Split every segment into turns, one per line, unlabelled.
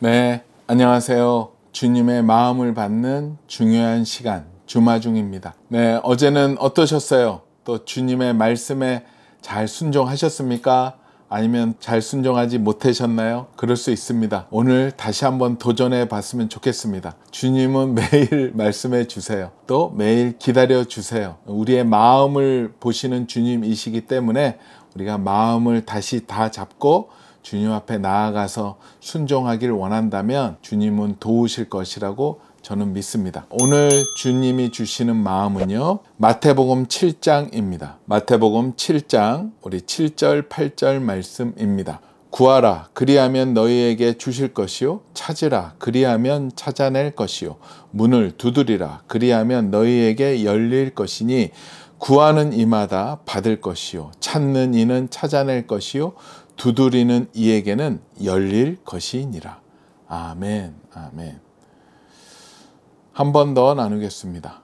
네, 안녕하세요. 주님의 마음을 받는 중요한 시간, 주마중입니다. 네, 어제는 어떠셨어요? 또 주님의 말씀에 잘 순종하셨습니까? 아니면 잘 순종하지 못하셨나요? 그럴 수 있습니다. 오늘 다시 한번 도전해 봤으면 좋겠습니다. 주님은 매일 말씀해 주세요. 또 매일 기다려 주세요. 우리의 마음을 보시는 주님이시기 때문에 우리가 마음을 다시 다 잡고 주님 앞에 나아가서 순종하길 원한다면 주님은 도우실 것이라고 저는 믿습니다. 오늘 주님이 주시는 마음은요, 마태복음 7장입니다. 마태복음 7장 우리 7절 8절 말씀입니다. 구하라 그리하면 너희에게 주실 것이요, 찾으라 그리하면 찾아낼 것이요, 문을 두드리라 그리하면 너희에게 열릴 것이니 구하는 이마다 받을 것이요, 찾는 이는 찾아낼 것이요, 두드리는 이에게는 열릴 것이니라. 아멘, 아멘. 한 번 더 나누겠습니다.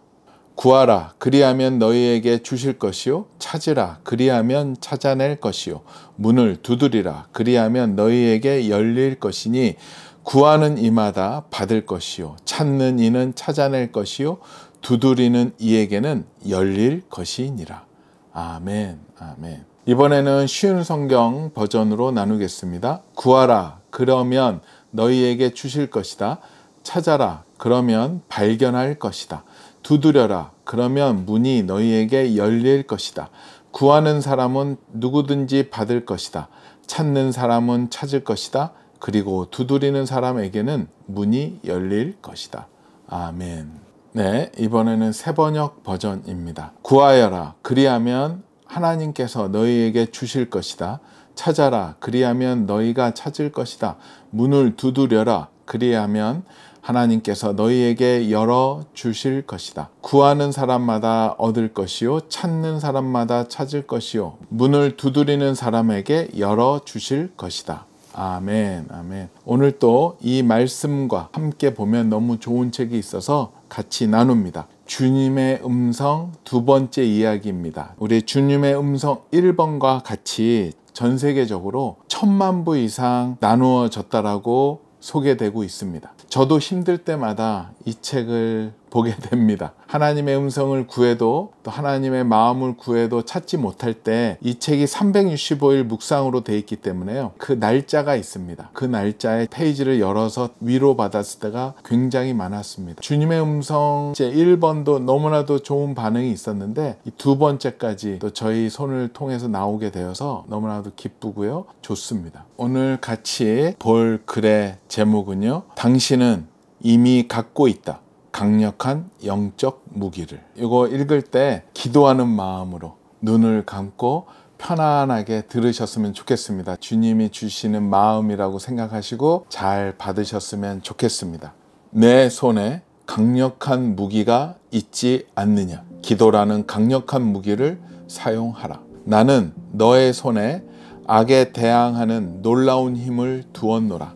구하라 그리하면 너희에게 주실 것이요, 찾으라 그리하면 찾아낼 것이요, 문을 두드리라 그리하면 너희에게 열릴 것이니 구하는 이마다 받을 것이요, 찾는 이는 찾아낼 것이요, 두드리는 이에게는 열릴 것이니라. 아멘, 아멘. 이번에는 쉬운 성경 버전으로 나누겠습니다. 구하라 그러면 너희에게 주실 것이다. 찾아라 그러면 발견할 것이다. 두드려라 그러면 문이 너희에게 열릴 것이다. 구하는 사람은 누구든지 받을 것이다. 찾는 사람은 찾을 것이다. 그리고 두드리는 사람에게는 문이 열릴 것이다. 아멘. 네, 이번에는 새번역 버전입니다. 구하여라 그리하면 하나님께서 너희에게 주실 것이다. 찾아라 그리하면 너희가 찾을 것이다. 문을 두드려라 그리하면 하나님께서 너희에게 열어 주실 것이다. 구하는 사람마다 얻을 것이요, 찾는 사람마다 찾을 것이요, 문을 두드리는 사람에게 열어 주실 것이다. 아멘, 아멘. 오늘 또 이 말씀과 함께 보면 너무 좋은 책이 있어서 같이 나눕니다. 주님의 음성 두 번째 이야기입니다. 우리 주님의 음성 1번과 같이 전 세계적으로 1000만 부 이상 나누어졌다라고 소개되고 있습니다. 저도 힘들 때마다 이 책을 보게 됩니다. 하나님의 음성을 구해도 또 하나님의 마음을 구해도 찾지 못할 때 이 책이 365일 묵상으로 돼 있기 때문에요, 그 날짜가 있습니다. 그 날짜에 페이지를 열어서 위로받았을 때가 굉장히 많았습니다. 주님의 음성 제 1번도 너무나도 좋은 반응이 있었는데 이 두 번째까지 또 저희 손을 통해서 나오게 되어서 너무나도 기쁘고요, 좋습니다. 오늘 같이 볼 글의 제목은요, 당신은 이미 갖고 있다. 강력한 영적 무기를. 이거 읽을 때 기도하는 마음으로 눈을 감고 편안하게 들으셨으면 좋겠습니다. 주님이 주시는 마음이라고 생각하시고 잘 받으셨으면 좋겠습니다. 내 손에 강력한 무기가 있지 않느냐? 기도라는 강력한 무기를 사용하라. 나는 너의 손에 악에 대항하는 놀라운 힘을 두었노라.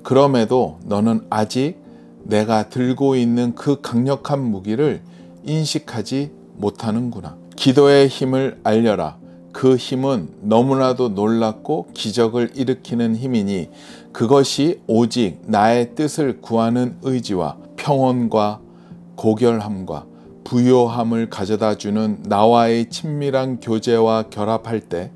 그럼에도 너는 아직 내가 들고 있는 그 강력한 무기를 인식하지 못하는구나. 기도의 힘을 알려라. 그 힘은 너무나도 놀랍고 기적을 일으키는 힘이니 그것이 오직 나의 뜻을 구하는 의지와 평온과 고결함과 부요함을 가져다주는 나와의 친밀한 교제와 결합할 때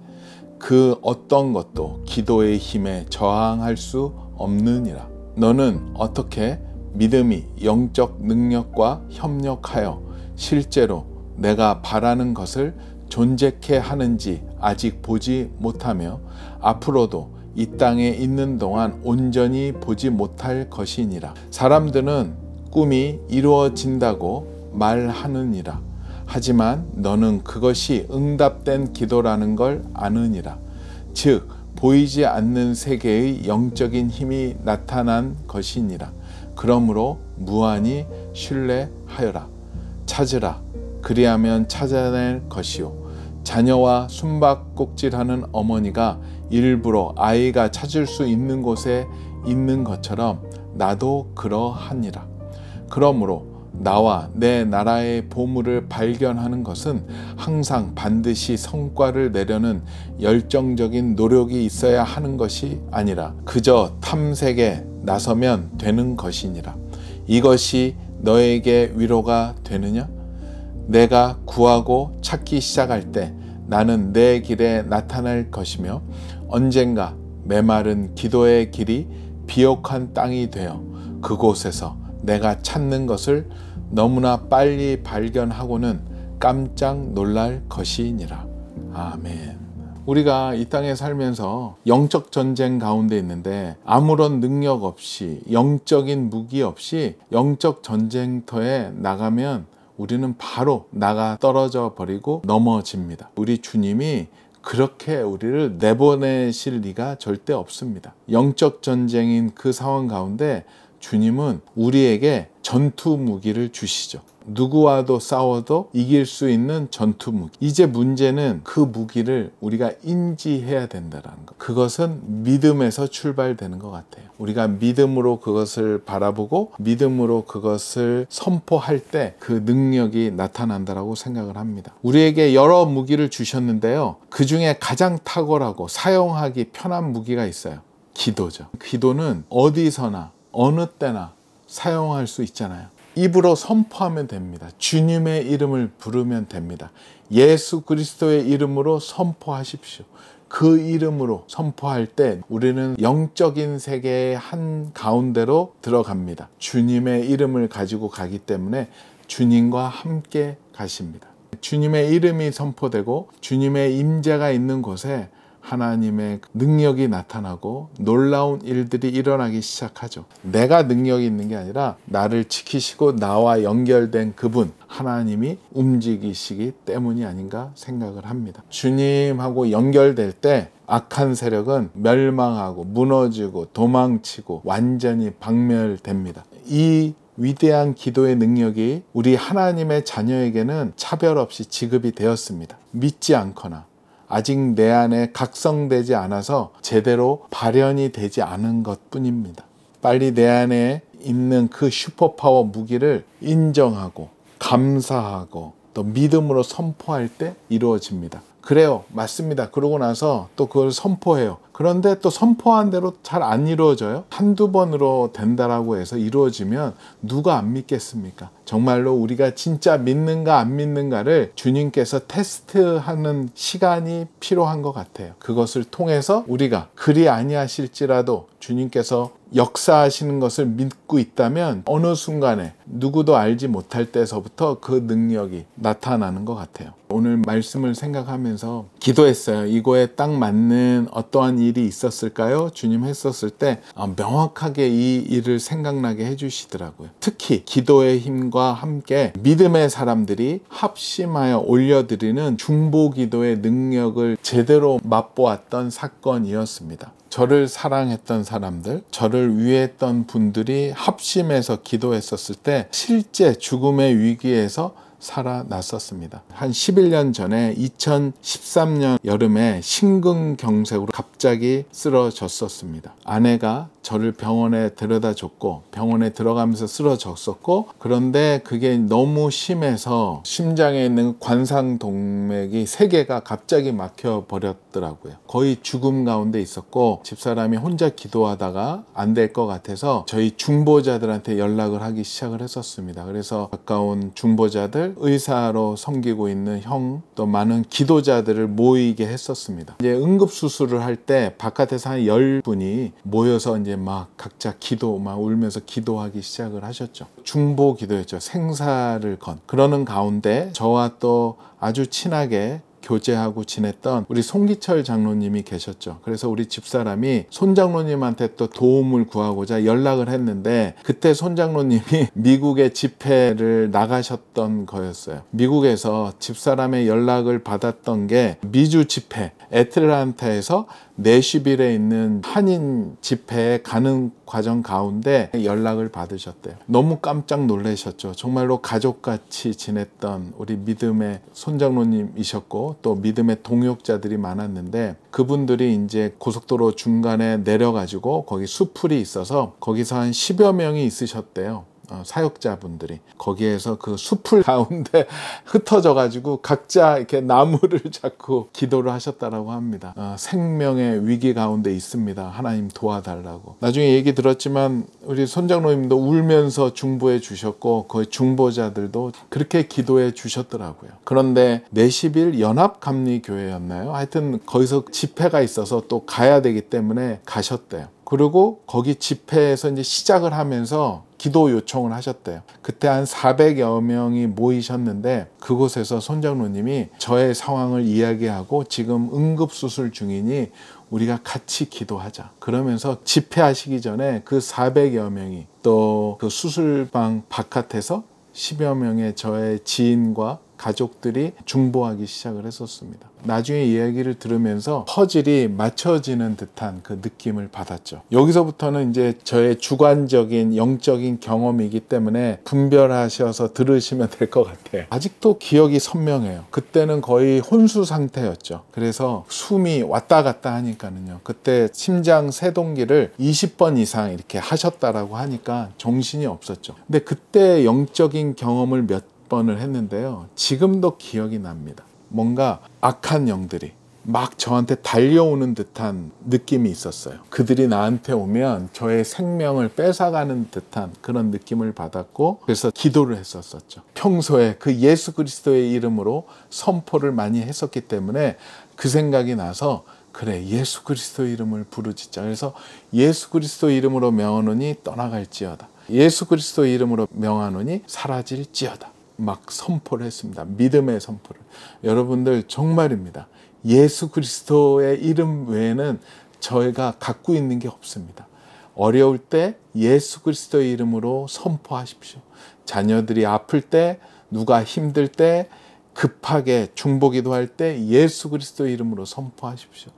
그 어떤 것도 기도의 힘에 저항할 수 없느니라. 너는 어떻게 믿음이 영적 능력과 협력하여 실제로 내가 바라는 것을 존재케 하는지 아직 보지 못하며 앞으로도 이 땅에 있는 동안 온전히 보지 못할 것이니라. 사람들은 꿈이 이루어진다고 말하느니라. 하지만 너는 그것이 응답된 기도라는 걸 아느니라. 즉 보이지 않는 세계의 영적인 힘이 나타난 것이니라. 그러므로 무한히 신뢰하여라. 찾으라 그리하면 찾아낼 것이요, 자녀와 숨바꼭질하는 어머니가 일부러 아이가 찾을 수 있는 곳에 있는 것처럼 나도 그러하니라. 그러므로 나와 내 나라의 보물을 발견하는 것은 항상 반드시 성과를 내려는 열정적인 노력이 있어야 하는 것이 아니라 그저 탐색에 나서면 되는 것이니라. 이것이 너에게 위로가 되느냐? 내가 구하고 찾기 시작할 때 나는 내 길에 나타날 것이며 언젠가 메마른 기도의 길이 비옥한 땅이 되어 그곳에서 내가 찾는 것을 너무나 빨리 발견하고는 깜짝 놀랄 것이니라. 아멘. 우리가 이 땅에 살면서 영적 전쟁 가운데 있는데 아무런 능력 없이 영적인 무기 없이 영적 전쟁터에 나가면 우리는 바로 나가 떨어져 버리고 넘어집니다. 우리 주님이 그렇게 우리를 내보내실 리가 절대 없습니다. 영적 전쟁인 그 상황 가운데 주님은 우리에게 전투 무기를 주시죠. 누구와도 싸워도 이길 수 있는 전투 무기. 이제 문제는 그 무기를 우리가 인지해야 된다는 것. 그것은 믿음에서 출발되는 것 같아요. 우리가 믿음으로 그것을 바라보고 믿음으로 그것을 선포할 때 그 능력이 나타난다라고 생각을 합니다. 우리에게 여러 무기를 주셨는데요. 그 중에 가장 탁월하고 사용하기 편한 무기가 있어요. 기도죠. 기도는 어디서나 어느 때나 사용할 수 있잖아요. 입으로 선포하면 됩니다. 주님의 이름을 부르면 됩니다. 예수 그리스도의 이름으로 선포하십시오. 그 이름으로 선포할 때 우리는 영적인 세계의 한 가운데로 들어갑니다. 주님의 이름을 가지고 가기 때문에 주님과 함께 가십니다. 주님의 이름이 선포되고 주님의 임재가 있는 곳에 하나님의 능력이 나타나고 놀라운 일들이 일어나기 시작하죠. 내가 능력이 있는 게 아니라 나를 지키시고 나와 연결된 그분 하나님이 움직이시기 때문이 아닌가 생각을 합니다. 주님하고 연결될 때 악한 세력은 멸망하고 무너지고 도망치고 완전히 박멸됩니다. 이 위대한 기도의 능력이 우리 하나님의 자녀에게는 차별 없이 지급이 되었습니다. 믿지 않거나 아직 내 안에 각성되지 않아서 제대로 발현이 되지 않은 것 뿐입니다. 빨리 내 안에 있는 그 슈퍼파워 무기를 인정하고 감사하고 또 믿음으로 선포할 때 이루어집니다. 그래요. 맞습니다. 그러고 나서 또 그걸 선포해요. 그런데 또 선포한 대로 잘 안 이루어져요. 한두 번으로 된다라고 해서 이루어지면 누가 안 믿겠습니까? 정말로 우리가 진짜 믿는가 안 믿는가를 주님께서 테스트하는 시간이 필요한 것 같아요. 그것을 통해서 우리가 그리 아니하실지라도 주님께서 역사하시는 것을 믿고 있다면 어느 순간에 누구도 알지 못할 때서부터 그 능력이 나타나는 것 같아요. 오늘 말씀을 생각하면서 기도했어요. 이거에 딱 맞는 어떠한 일이 있었을까요? 주님 했었을 때 명확하게 이 일을 생각나게 해주시더라고요. 특히 기도의 힘과 함께 믿음의 사람들이 합심하여 올려드리는 중보기도의 능력을 제대로 맛보았던 사건이었습니다. 저를 사랑했던 사람들, 저를 위했던 분들이 합심해서 기도했었을 때 실제 죽음의 위기에서 살아났었습니다. 한 11년 전에 2013년 여름에 심근경색으로 갑자기 쓰러졌었습니다. 아내가 저를 병원에 데려다 줬고 병원에 들어가면서 쓰러졌었고, 그런데 그게 너무 심해서 심장에 있는 관상동맥이 3개가 갑자기 막혀 버렸더라고요. 거의 죽음 가운데 있었고 집사람이 혼자 기도하다가 안 될 것 같아서 저희 중보자들한테 연락을 하기 시작을 했었습니다. 그래서 가까운 중보자들, 의사로 섬기고 있는 형, 또 많은 기도자들을 모이게 했었습니다. 이제 응급수술을 할 때 바깥에서 한 10분이 모여서 이제 막 각자 막 울면서 기도하기 시작을 하셨죠. 중보 기도였죠. 생사를 건. 그러는 가운데 저와 또 아주 친하게 교제하고 지냈던 우리 송기철 장로님이 계셨죠. 그래서 우리 집사람이 손 장로님한테 또 도움을 구하고자 연락을 했는데 그때 손 장로님이 미국에 집회를 나가셨던 거였어요. 미국에서 집사람의 연락을 받았던 게 미주 집회, 애틀란타에서 내슈빌에 있는 한인 집회에 가는 과정 가운데 연락을 받으셨대요. 너무 깜짝 놀라셨죠. 정말로 가족같이 지냈던 우리 믿음의 손장로님이셨고 또 믿음의 동역자들이 많았는데 그분들이 이제 고속도로 중간에 내려가지고 거기 수풀이 있어서 거기서 한 10여 명이 있으셨대요. 사역자분들이 거기에서 그 숲을 가운데 흩어져 가지고 각자 이렇게 나무를 잡고 기도를 하셨다라고 합니다. 생명의 위기 가운데 있습니다. 하나님 도와달라고. 나중에 얘기 들었지만 우리 손장로님도 울면서 중보해 주셨고 거의 중보자들도 그렇게 기도해 주셨더라고요. 그런데 내시빌 연합감리교회였나요? 하여튼 거기서 집회가 있어서 또 가야 되기 때문에 가셨대요. 그리고 거기 집회에서 이제 시작을 하면서 기도 요청을 하셨대요. 그때 한 400여 명이 모이셨는데 그곳에서 손장로님이 저의 상황을 이야기하고 지금 응급수술 중이니 우리가 같이 기도하자. 그러면서 집회하시기 전에 그 400여 명이 또 그 수술방 바깥에서 10여 명의 저의 지인과 가족들이 중보하기 시작을 했었습니다. 나중에 이야기를 들으면서 퍼즐이 맞춰지는 듯한 그 느낌을 받았죠. 여기서부터는 이제 저의 주관적인 영적인 경험이기 때문에 분별하셔서 들으시면 될 것 같아요. 아직도 기억이 선명해요. 그때는 거의 혼수 상태였죠. 그래서 숨이 왔다 갔다 하니까는요. 그때 심장 세동기를 20번 이상 이렇게 하셨다라고 하니까 정신이 없었죠. 근데 그때 영적인 경험을 몇 번을 했는데요. 지금도 기억이 납니다. 뭔가 악한 영들이 막 저한테 달려오는 듯한 느낌이 있었어요. 그들이 나한테 오면 저의 생명을 뺏어가는 듯한 그런 느낌을 받았고 그래서 기도를 했었었죠. 평소에 그 예수 그리스도의 이름으로 선포를 많이 했었기 때문에 그 생각이 나서 그래 예수 그리스도 이름을 부르짖자. 그래서 예수 그리스도 이름으로 명하노니 떠나갈지어다. 예수 그리스도 이름으로 명하노니 사라질지어다. 막 선포를 했습니다. 믿음의 선포를. 여러분들 정말입니다. 예수 그리스도의 이름 외에는 저희가 갖고 있는 게 없습니다. 어려울 때 예수 그리스도의 이름으로 선포하십시오. 자녀들이 아플 때, 누가 힘들 때, 급하게 중보기도 할 때 예수 그리스도의 이름으로 선포하십시오.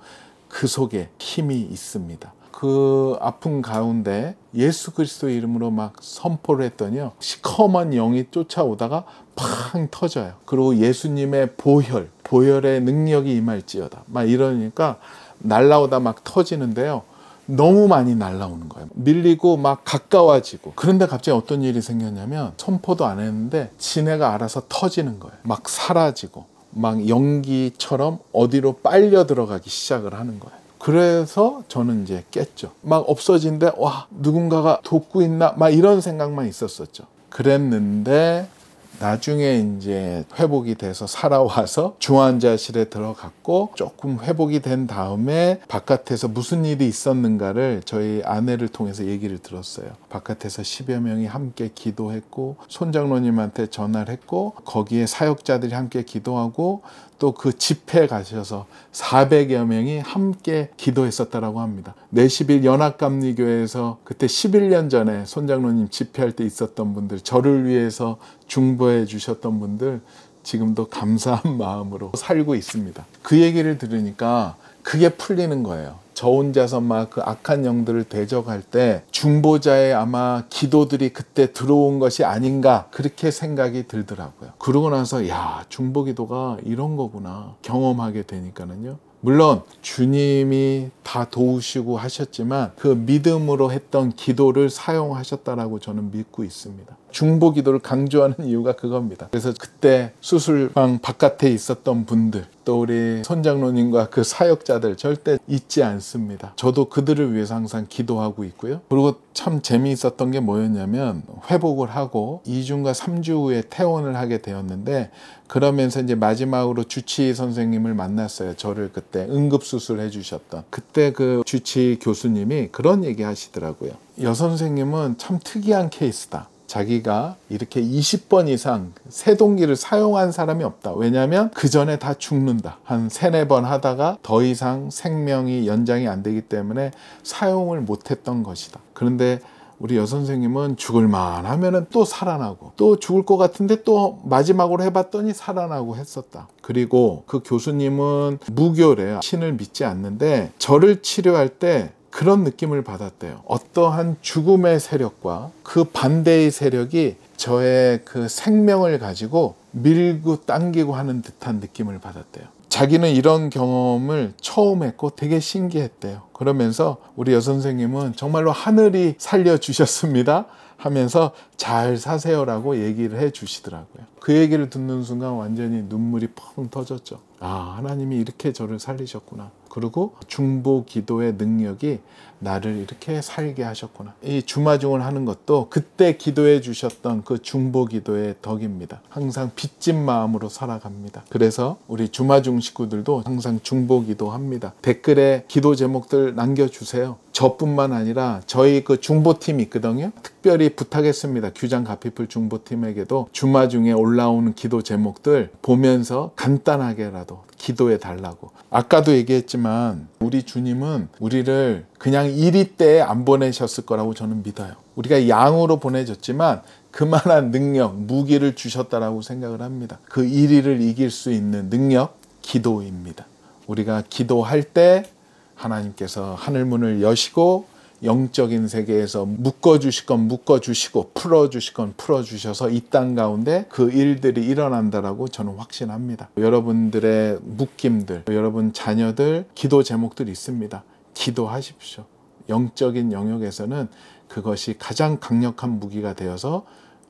그 속에 힘이 있습니다. 그 아픈 가운데 예수 그리스도 이름으로 막 선포를 했더니요. 시커먼 영이 쫓아오다가 팡 터져요. 그리고 예수님의 보혈의 능력이 임할지어다. 막 이러니까 날라오다 막 터지는데요. 너무 많이 날라오는 거예요. 밀리고 막 가까워지고. 그런데 갑자기 어떤 일이 생겼냐면 선포도 안 했는데 지네가 알아서 터지는 거예요. 막 사라지고 막 연기처럼 어디로 빨려 들어가기 시작을 하는 거예요. 그래서 저는 이제 깼죠. 막 없어진데 와 누군가가 돕고 있나 막 이런 생각만 있었었죠. 그랬는데 나중에 이제 회복이 돼서 살아와서 중환자실에 들어갔고 조금 회복이 된 다음에 바깥에서 무슨 일이 있었는가를 저희 아내를 통해서 얘기를 들었어요. 바깥에서 10여 명이 함께 기도했고 손장로님한테 전화를 했고 거기에 사역자들이 함께 기도하고 또 그 집회에 가셔서 400여 명이 함께 기도했었다라고 합니다. 내시빌 연합감리교회에서 그때 11년 전에 손장로님 집회할 때 있었던 분들, 저를 위해서 중보해 주셨던 분들 지금도 감사한 마음으로 살고 있습니다. 그 얘기를 들으니까 그게 풀리는 거예요. 저 혼자서 막 그 악한 영들을 대적할 때 중보자의 아마 기도들이 그때 들어온 것이 아닌가 그렇게 생각이 들더라고요. 그러고 나서 야 중보기도가 이런 거구나 경험하게 되니까는요. 물론 주님이 다 도우시고 하셨지만 그 믿음으로 했던 기도를 사용하셨다라고 저는 믿고 있습니다. 중보 기도를 강조하는 이유가 그겁니다. 그래서 그때 수술방 바깥에 있었던 분들 또 우리 손장로님과 그 사역자들 절대 잊지 않습니다. 저도 그들을 위해서 항상 기도하고 있고요. 그리고 참 재미있었던 게 뭐였냐면 회복을 하고 2주인가 3주 후에 퇴원을 하게 되었는데 그러면서 이제 마지막으로 주치 선생님을 만났어요. 저를 그때 응급수술 해주셨던 그때 그 주치 교수님이 그런 얘기 하시더라고요. 여선생님은 참 특이한 케이스다. 자기가 이렇게 20번 이상 세동기를 사용한 사람이 없다. 왜냐하면 그 전에 다 죽는다. 한 3-4번 하다가 더 이상 생명이 연장이 안 되기 때문에 사용을 못했던 것이다. 그런데 우리 여선생님은 죽을만 하면은 또 살아나고 또 죽을 것 같은데 또 마지막으로 해봤더니 살아나고 했었다. 그리고 그 교수님은 무교래요. 신을 믿지 않는데 저를 치료할 때 그런 느낌을 받았대요. 어떠한 죽음의 세력과 그 반대의 세력이 저의 그 생명을 가지고 밀고 당기고 하는 듯한 느낌을 받았대요. 자기는 이런 경험을 처음 했고 되게 신기했대요. 그러면서 우리 여선생님은 정말로 하늘이 살려주셨습니다 하면서 잘 사세요라고 얘기를 해 주시더라고요. 그 얘기를 듣는 순간 완전히 눈물이 펑 터졌죠. 아, 하나님이 이렇게 저를 살리셨구나. 그리고 중보 기도의 능력이 나를 이렇게 살게 하셨구나. 이 주마중을 하는 것도 그때 기도해 주셨던 그 중보 기도의 덕입니다. 항상 빚진 마음으로 살아갑니다. 그래서 우리 주마중 식구들도 항상 중보 기도합니다. 댓글에 기도 제목들 남겨주세요. 저뿐만 아니라 저희 그 중보팀이 있거든요. 특별히 부탁했습니다. 규장 가피풀 중보팀에게도 주마중에 올라오는 기도 제목들 보면서 간단하게라도 기도해 달라고. 아까도 얘기했지만 우리 주님은 우리를 그냥 이리 때에 안 보내셨을 거라고 저는 믿어요. 우리가 양으로 보내졌지만 그만한 능력, 무기를 주셨다라고 생각을 합니다. 그 이리를 이길 수 있는 능력, 기도입니다. 우리가 기도할 때 하나님께서 하늘문을 여시고 영적인 세계에서 묶어주실 건 묶어주시고 풀어주실 건 풀어주셔서 이 땅 가운데 그 일들이 일어난다라고 저는 확신합니다. 여러분들의 묶임들, 여러분 자녀들 기도 제목들이 있습니다. 기도하십시오. 영적인 영역에서는 그것이 가장 강력한 무기가 되어서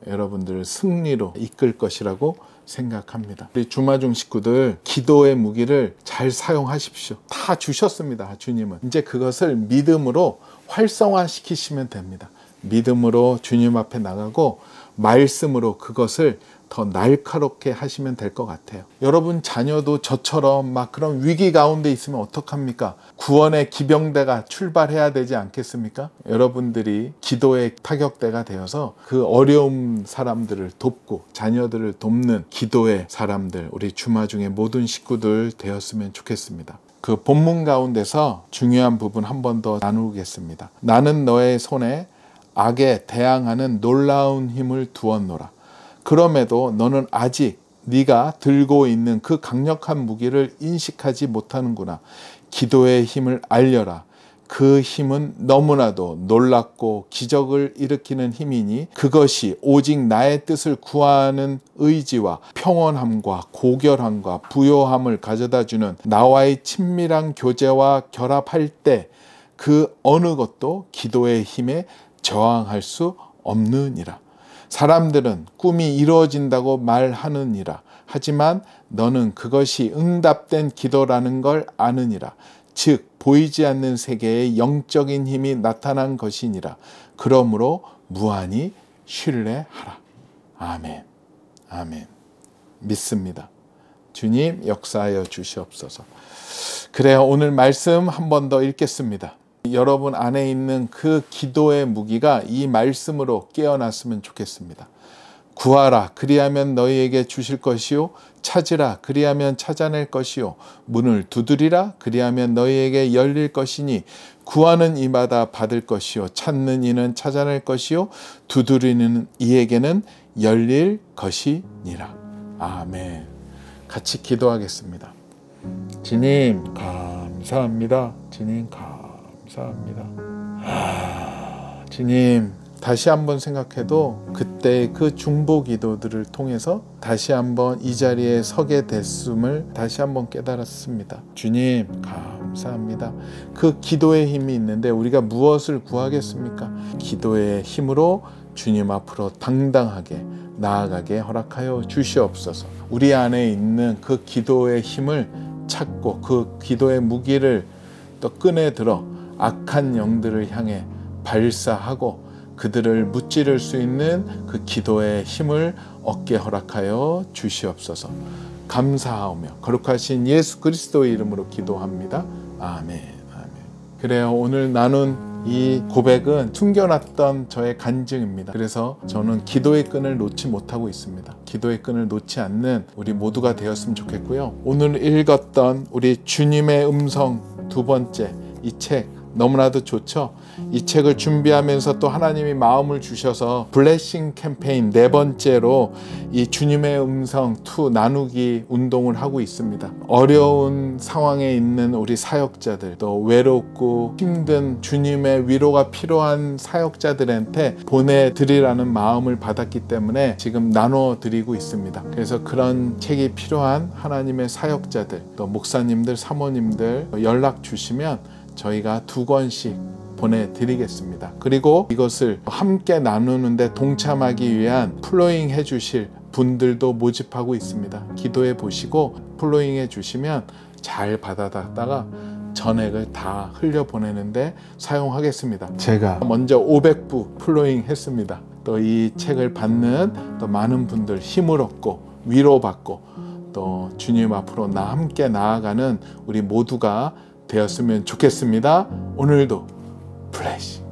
여러분들을 승리로 이끌 것이라고 생각합니다. 우리 주마중 식구들 기도의 무기를 잘 사용하십시오. 다 주셨습니다. 주님은. 이제 그것을 믿음으로 활성화시키시면 됩니다. 믿음으로 주님 앞에 나가고 말씀으로 그것을 더 날카롭게 하시면 될 것 같아요. 여러분 자녀도 저처럼 막 그런 위기 가운데 있으면 어떡합니까? 구원의 기병대가 출발해야 되지 않겠습니까? 여러분들이 기도의 타격대가 되어서 그 어려운 사람들을 돕고 자녀들을 돕는 기도의 사람들, 우리 주마중의 모든 식구들 되었으면 좋겠습니다. 그 본문 가운데서 중요한 부분 한 번 더 나누겠습니다. 나는 너의 손에 악에 대항하는 놀라운 힘을 두었노라. 그럼에도 너는 아직 네가 들고 있는 그 강력한 무기를 인식하지 못하는구나. 기도의 힘을 알려라. 그 힘은 너무나도 놀랍고 기적을 일으키는 힘이니 그것이 오직 나의 뜻을 구하는 의지와 평온함과 고결함과 부요함을 가져다주는 나와의 친밀한 교제와 결합할 때 그 어느 것도 기도의 힘에 저항할 수 없느니라. 사람들은 꿈이 이루어진다고 말하느니라. 하지만 너는 그것이 응답된 기도라는 걸 아느니라. 즉 보이지 않는 세계에 영적인 힘이 나타난 것이니라. 그러므로 무한히 신뢰하라. 아멘. 아멘. 믿습니다. 주님 역사하여 주시옵소서. 그래요. 오늘 말씀 한 번 더 읽겠습니다. 여러분 안에 있는 그 기도의 무기가 이 말씀으로 깨어났으면 좋겠습니다. 구하라 그리하면 너희에게 주실 것이요 찾으라 그리하면 찾아낼 것이요 문을 두드리라 그리하면 너희에게 열릴 것이니 구하는 이마다 받을 것이요 찾는 이는 찾아낼 것이요 두드리는 이에게는 열릴 것이니라. 아멘. 같이 기도하겠습니다. 주님 감사합니다. 주님 감사합니다. 주님 다시 한번 생각해도 그때 그 중보 기도들을 통해서 다시 한번 이 자리에 서게 됐음을 다시 한번 깨달았습니다. 주님 감사합니다. 그 기도의 힘이 있는데 우리가 무엇을 구하겠습니까? 기도의 힘으로 주님 앞으로 당당하게 나아가게 허락하여 주시옵소서. 우리 안에 있는 그 기도의 힘을 찾고 그 기도의 무기를 또 꺼내들어 악한 영들을 향해 발사하고 그들을 무찌를 수 있는 그 기도의 힘을 얻게 허락하여 주시옵소서. 감사하오며 거룩하신 예수 그리스도의 이름으로 기도합니다. 아멘. 아멘. 그래요. 오늘 나눈 이 고백은 숨겨놨던 저의 간증입니다. 그래서 저는 기도의 끈을 놓지 못하고 있습니다. 기도의 끈을 놓지 않는 우리 모두가 되었으면 좋겠고요. 오늘 읽었던 우리 주님의 음성 두 번째 이 책 너무나도 좋죠. 이 책을 준비하면서 또 하나님이 마음을 주셔서 블레싱 캠페인 4번째로 이 주님의 음성 2 나누기 운동을 하고 있습니다. 어려운 상황에 있는 우리 사역자들, 또 외롭고 힘든 주님의 위로가 필요한 사역자들한테 보내드리라는 마음을 받았기 때문에 지금 나눠 드리고 있습니다. 그래서 그런 책이 필요한 하나님의 사역자들, 또 목사님들, 사모님들 연락 주시면 저희가 2권씩 보내드리겠습니다. 그리고 이것을 함께 나누는데 동참하기 위한 플로잉 해주실 분들도 모집하고 있습니다. 기도해 보시고 플로잉 해주시면 잘 받아다가 전액을 다 흘려보내는데 사용하겠습니다. 제가 먼저 500부 플로잉 했습니다. 또 이 책을 받는 또 많은 분들 힘을 얻고 위로받고 또 주님 앞으로 함께 나아가는 우리 모두가 되었으면 좋겠습니다. 오늘도 플래시